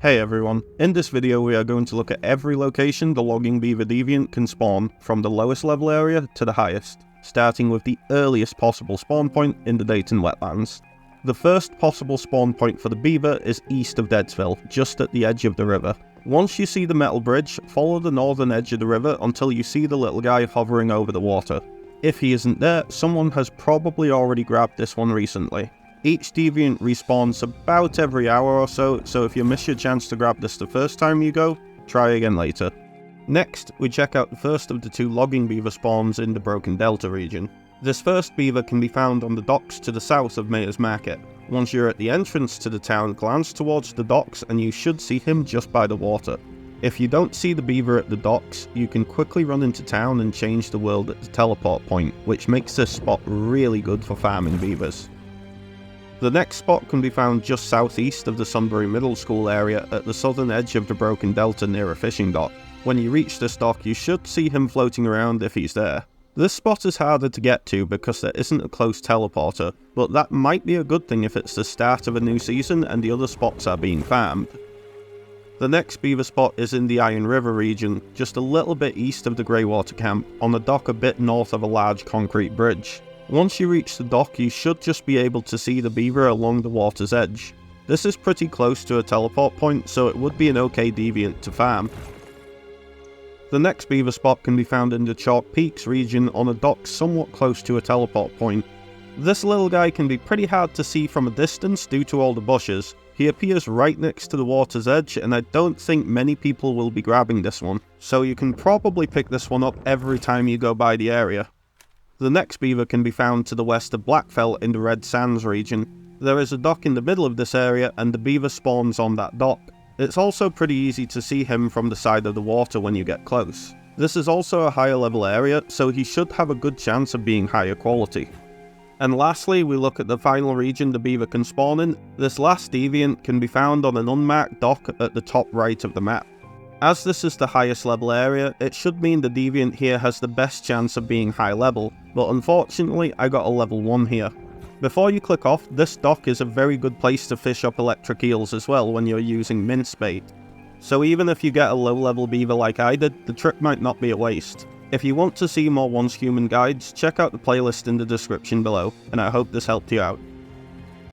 Hey everyone, in this video we are going to look at every location the logging beaver deviant can spawn, from the lowest level area to the highest, starting with the earliest possible spawn point in the Dayton wetlands. The first possible spawn point for the beaver is east of Deadsville, just at the edge of the river. Once you see the metal bridge, follow the northern edge of the river until you see the little guy hovering over the water. If he isn't there, someone has probably already grabbed this one recently. Each deviant respawns about every hour or so if you miss your chance to grab this the first time you go, try again later. Next, we check out the first of the two logging beaver spawns in the Broken Delta region. This first beaver can be found on the docks to the south of Mayor's Market. Once you're at the entrance to the town, glance towards the docks and you should see him just by the water. If you don't see the beaver at the docks, you can quickly run into town and change the world at the teleport point, which makes this spot really good for farming beavers. The next spot can be found just southeast of the Sunbury Middle School area at the southern edge of the Broken Delta near a fishing dock. When you reach this dock, you should see him floating around if he's there. This spot is harder to get to because there isn't a close teleporter, but that might be a good thing if it's the start of a new season and the other spots are being farmed. The next beaver spot is in the Iron River region, just a little bit east of the Greywater camp, on a dock a bit north of a large concrete bridge. Once you reach the dock, you should just be able to see the beaver along the water's edge. This is pretty close to a teleport point, so it would be an okay deviant to farm. The next beaver spot can be found in the Chalk Peaks region on a dock somewhat close to a teleport point. This little guy can be pretty hard to see from a distance due to all the bushes. He appears right next to the water's edge, and I don't think many people will be grabbing this one, so you can probably pick this one up every time you go by the area. The next beaver can be found to the west of Blackfell in the Red Sands region. There is a dock in the middle of this area and the beaver spawns on that dock. It's also pretty easy to see him from the side of the water when you get close. This is also a higher level area, so he should have a good chance of being higher quality. And lastly, we look at the final region the beaver can spawn in. This last deviant can be found on an unmarked dock at the top right of the map. As this is the highest level area, it should mean the deviant here has the best chance of being high level, but unfortunately I got a level 1 here. Before you click off, this dock is a very good place to fish up electric eels as well when you're using mince bait. So even if you get a low level beaver like I did, the trip might not be a waste. If you want to see more Once Human guides, check out the playlist in the description below, and I hope this helped you out.